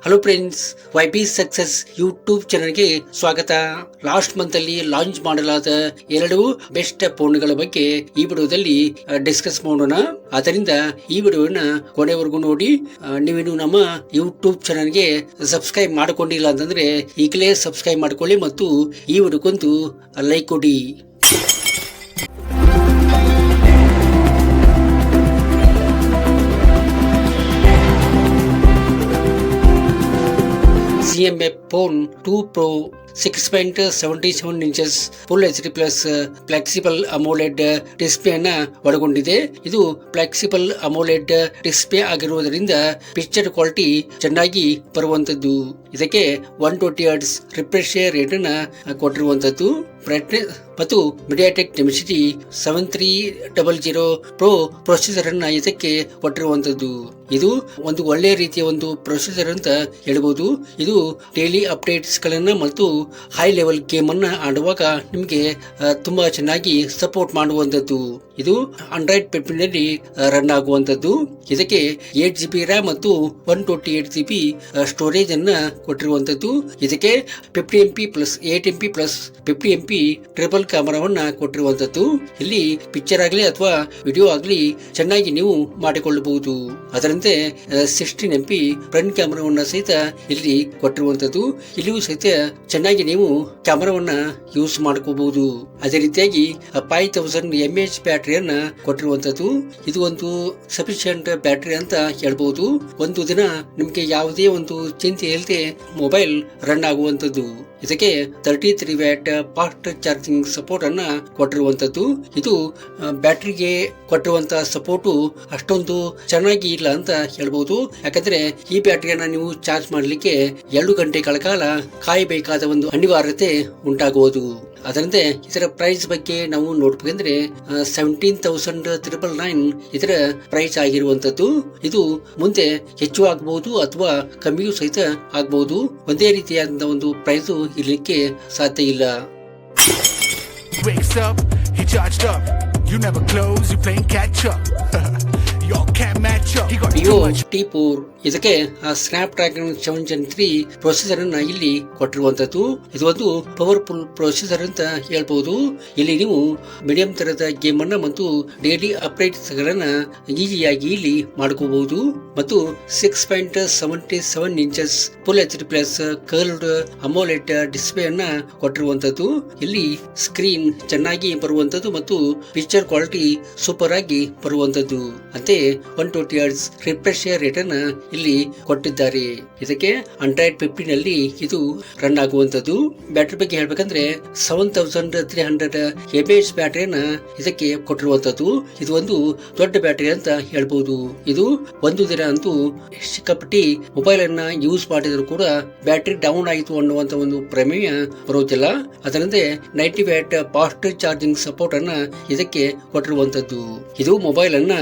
Hello friends, YP success YouTube ಚಾನಲ್ಗೆ ಸ್ವಾಗತ. Last month ಅಲ್ಲಿ ಲಾಂಚ್ ಮಾಡಲಾದ 2 ಬೆಸ್ಟ್ ಫೋನ್ಗಳ ಬಗ್ಗೆ ಈ ವಿಡಿಯೋದಲ್ಲಿ ಡಿಸ್ಕಸ್ ಮಾಡೋಣ. ಆದ್ದರಿಂದ ಈ ವಿಡಿಯೋನ ಕೊನೆವರೆಗೂ ನೋಡಿ. ನೀವೇನು ನಮ್ಮ ಯೂಟ್ಯೂಬ್ ಚಾನಲ್ಗೆ ಸಬ್ಸ್ಕ್ರೈಬ್ ಮಾಡಿಕೊಂಡಿಲ್ಲ ಅಂತಂದ್ರೆ ಈಗಲೇ ಸಬ್ಸ್ಕ್ರೈಬ್ ಮಾಡ್ಕೊಳ್ಳಿ ಮತ್ತು ಈ ವಿಡಿಯೋಗೊಂದು ಲೈಕ್ ಕೊಡಿ. CMA Phone 2 Pro 6.77 inches full HD plus flexible ಅಮೋಲೆಡ್ display ಅನ್ನ ಒಳಗೊಂಡಿದೆ. ಇದು ಫ್ಲೆಕ್ಸಿಬಲ್ ಅಮೋಲೆಡ್ ಡಿಸ್ಪ್ಲೇ ಆಗಿರುವುದರಿಂದ ಪಿಕ್ಚರ್ ಕ್ವಾಲಿಟಿ ಚೆನ್ನಾಗಿ ಬರುವಂತದ್ದು. ಇದಕ್ಕೆ 120 Hz ರಿಫ್ರೆಶ್ ರೇಟ್ ಅನ್ನ ಕೊಟ್ಟಿರುವಂತದ್ದು. ಬ್ರೈಟ್ನೆಸ್ ಮತ್ತು ಮೀಡಿಯಾಟೆಕ್ ಡೆನ್ಸಿಟಿ 7300 ಪ್ರೋ ಪ್ರೊಸೆಸರ್ ಅನ್ನ ಇದಕ್ಕೆ ಕೊಟ್ಟಿರುವಂತದ್ದು. ಇದು ಒಂದು ಒಳ್ಳೆ ರೀತಿಯ ಒಂದು ಪ್ರೊಸೆಸರ್ ಅಂತ ಹೇಳ್ಬೋದು. ಇದು ಡೈಲಿ ಅಪ್ಡೇಟ್ಸ್ ಗಳನ್ನ ಮತ್ತು ಹೈ ಲೆವೆಲ್ ಗೇಮ್ ಅನ್ನ ಆಡುವಾಗ ನಿಮಗೆ ತುಂಬಾ ಚೆನ್ನಾಗಿ ಸಪೋರ್ಟ್ ಮಾಡುವಂತದ್ದು. ಇದು ಆಂಡ್ರಾಯ್ಡ್ ನಲ್ಲಿ ರನ್ ಆಗುವಂತದ್ದು. ಇದಕ್ಕೆ 8GB ರ್ಯಾಮ್ ಮತ್ತು 128GB ಸ್ಟೋರೇಜ್ ಅನ್ನ ಕೊಟ್ಟಿರುವಂತದ್ದು. ಇದಕ್ಕೆ 50MP plus 8MP plus 50MP triple ಕ್ಯಾಮರಾವನ್ನ ಕೊಟ್ಟಿರುವಂತದ್ದು. ಇಲ್ಲಿ ಪಿಕ್ಚರ್ ಆಗಲಿ ಅಥವಾ ವಿಡಿಯೋ ಆಗಲಿ ಚೆನ್ನಾಗಿ ನೀವು ಮಾಡಿಕೊಳ್ಳಬಹುದು. ಅದರಂತೆ 16MP ಫ್ರಂಟ್ ಕ್ಯಾಮರಾವನ್ನ ಸಹಿತ ಇಲ್ಲಿ ಕೊಟ್ಟಿರುವಂತದ್ದು. ಇಲ್ಲಿಯೂ ಸಹಿತ ಚೆನ್ನಾಗಿ ನೀವು ಕ್ಯಾಮರಾವನ್ನ ಯೂಸ್ ಮಾಡ್ಕೋಬಹುದು. ಅದೇ ರೀತಿಯಾಗಿ 5000 mAh ಬ್ಯಾಟರಿಯನ್ನ ಕೊಟ್ಟಿರುವಂತದ್ದು. ಇದು ಒಂದು ಸಫಿಶಿಯಂಟ್ ಬ್ಯಾಟರಿ ಅಂತ ಹೇಳ್ಬಹುದು. ಒಂದು ದಿನ ನಿಮ್ಗೆ ಯಾವುದೇ ಒಂದು ಚಿಂತೆ ಇಲ್ಲದೆ ಮೊಬೈಲ್ ರನ್ ಆಗುವಂತದ್ದು. ಇದಕ್ಕೆ 33 ವ್ಯಾಟ್ ಫಾಸ್ಟ್ ಚಾರ್ಜಿಂಗ್ ಸಪೋರ್ಟ್ ಅನ್ನ ಕೊಟ್ಟಿರುವಂತದ್ದು. ಇದು ಬ್ಯಾಟರಿಗೆ ಕೊಟ್ಟಿರುವಂತಹ ಸಪೋರ್ಟ್ ಅಷ್ಟೊಂದು ಚೆನ್ನಾಗಿ ಇಲ್ಲ ಅಂತ ಹೇಳ್ಬಹುದು. ಯಾಕಂದ್ರೆ ಈ ಬ್ಯಾಟರಿಯನ್ನ ನೀವು ಚಾರ್ಜ್ ಮಾಡ್ಲಿಕ್ಕೆ 2 ಗಂಟೆಗಳ ಕಾಲ ಕಾಯಬೇಕಾದ ಒಂದು ಅನಿವಾರ್ಯತೆ ಉಂಟಾಗುವುದು. ಅದರಂತೆ ಇದರ ಪ್ರೈಸ್ ಬಗ್ಗೆ ನಾವು ನೋಡ್ಬೇಕಂದ್ರೆ 17,999 ಇದರ ಪ್ರೈಸ್ ಆಗಿರುವಂತದ್ದು. ಇದು ಮುಂದೆ ಹೆಚ್ಚು ಆಗಬಹುದು ಅಥವಾ ಕಮ್ಮಿಯೂ ಸಹಿತ ಆಗಬಹುದು. ಒಂದೇ ರೀತಿಯಾದ ಒಂದು ಪ್ರೈಸ್ ಇರ್ಲಿಕ್ಕೆ ಸಾಧ್ಯ ಇಲ್ಲ. Vivo T4 ಇದಕ್ಕೆ ಸ್ನ್ಯಾಪ್ ಡ್ರ್ಯಾಗನ್ 7 Gen 3 ಪ್ರೊಸೆಸರ್ ಅನ್ನ ಇಲ್ಲಿ ಕೊಟ್ಟಿರುವಂತದ್ದು. ಇದು ಒಂದು ಪವರ್ಫುಲ್ ಪ್ರೊಸೆಸರ್ ಅಂತ ಹೇಳ್ಬಹುದು. ಇಲ್ಲಿ ನೀವು ಮೀಡಿಯಂ ತರದ ಗೇಮ್ ಅನ್ನ ಮತ್ತು ಡೈಲಿ ಅಪ್ಡೇಟ್ಸ್ ಗಳನ್ನ ಈಸಿಯಾಗಿ ಇಲ್ಲಿ ಮಾಡ್ಕೋಬಹುದು. ಮತ್ತು 6.77 inches full HD plus curved ಅಮೋಲೆಡ್ display ಅನ್ನ ಕೊಟ್ಟಿರುವಂತದ್ದು. ಇಲ್ಲಿ ಸ್ಕ್ರೀನ್ ಚೆನ್ನಾಗಿ ಬರುವಂತದ್ದು ಮತ್ತು ಪಿಕ್ಚರ್ ಕ್ವಾಲಿಟಿ ಸೂಪರ್ ಆಗಿ ಬರುವಂತದ್ದು. ಅಂತೆ 120 Hz ರಿಫ್ರೆಶ್ ರೇಟ್ ಅನ್ನ ಇಲ್ಲಿ ಕೊಟ್ಟಿದ್ದಾರೆ. ಇದಕ್ಕೆ ಆಂಡ್ರಾಯ್ಡ್ 15 ನಲ್ಲಿ ಇದು ರನ್ ಆಗುವಂತದ್ದು. ಬ್ಯಾಟರಿ ಬಗ್ಗೆ ಹೇಳ್ಬೇಕಂದ್ರೆ 7300 mAh ಬ್ಯಾಟರಿಯನ್ನ ಇದಕ್ಕೆ ಕೊಟ್ಟಿರುವಂತದ್ದು. ಇದು ಒಂದು ದೊಡ್ಡ ಬ್ಯಾಟರಿ ಅಂತ ಹೇಳ್ಬಹುದು. ಇದು ಒಂದು ದಿನ ಅಂತೂ ಸಿಕ್ಕಾಪಟ್ಟಿ ಮೊಬೈಲ್ ಅನ್ನ ಯೂಸ್ ಮಾಡಿದ್ರು ಕೂಡ ಬ್ಯಾಟರಿ ಡೌನ್ ಆಯಿತು ಅನ್ನುವಂತ ಒಂದು ಪ್ರಮೇಯ ಬರೋದಿಲ್ಲ. ಅದರಂತೆ 90 ವ್ಯಾಟ್ ಫಾಸ್ಟ್ ಚಾರ್ಜಿಂಗ್ ಸಪೋರ್ಟ್ ಅನ್ನ ಇದಕ್ಕೆ ಕೊಟ್ಟಿರುವಂತದ್ದು. ಇದು ಮೊಬೈಲ್ ಅನ್ನ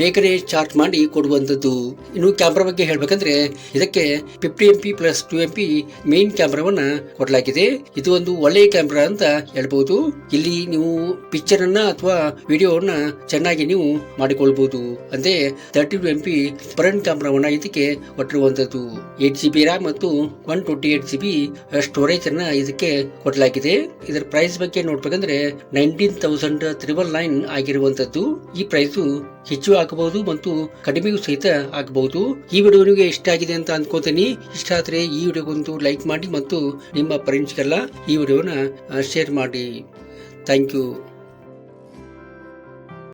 ಬೇಗನೆ ಚಾರ್ಜ್ ಮಾಡಿ ಕೊಡುವಂತದ್ದು. ಇನ್ನು ಕ್ಯಾಮ್ರಾ ಬಗ್ಗೆ ಹೇಳ್ಬೇಕಂದ್ರೆ ಇದಕ್ಕೆ 50MP ಪ್ಲಸ್ 2MP ಮೇನ್ ಕ್ಯಾಮ್ರಾವನ್ನ ಕೊಡಲಾಗಿದೆ. ಇದು ಒಂದು ಒಳ್ಳೆಯ ಕ್ಯಾಮ್ರಾ ಅಂತ ಹೇಳ್ಬಹುದು. ಇಲ್ಲಿ ನೀವು ಪಿಕ್ಚರ್ ಅನ್ನ ಅಥವಾ ವಿಡಿಯೋವನ್ನ ಚೆನ್ನಾಗಿ ನೀವು ಮಾಡಿಕೊಳ್ಬಹುದು. ಅಂದ್ರೆ 32MP ಫ್ರಂಟ್ ಕ್ಯಾಮ್ರಾವನ್ನ ಇದಕ್ಕೆ ಕೊಟ್ಟಿರುವಂತದ್ದು. 8GB ರ್ಯಾಮ್ ಮತ್ತು 128GB ಸ್ಟೋರೇಜ್ ಅನ್ನ ಇದಕ್ಕೆ ಕೊಡಲಾಗಿದೆ. ಇದರ ಪ್ರೈಸ್ ಬಗ್ಗೆ ನೋಡ್ಬೇಕಂದ್ರೆ 19,999 ಆಗಿರುವಂತದ್ದು. ಈ ಪ್ರೈಸ್ ಹೆಚ್ಚು ಆಗಬಹುದು ಮತ್ತು ಕಡಿಮೆಯೂ ಸಹಿತ ಆಗಬಹುದು. ಈ ವಿಡಿಯೋ ನಿಮಗೆ ಇಷ್ಟ ಆಗಿದೆ ಅಂತ ಅನ್ಕೋತೀನಿ. ಇಷ್ಟ ಆದ್ರೆ ಈ ವಿಡಿಯೋಗೊಂದು ಲೈಕ್ ಮಾಡಿ ಮತ್ತು ನಿಮ್ಮ ಫ್ರೆಂಡ್ಸ್ಗೆಲ್ಲ ಈ ವಿಡಿಯೋನ ಶೇರ್ ಮಾಡಿ. Thank you.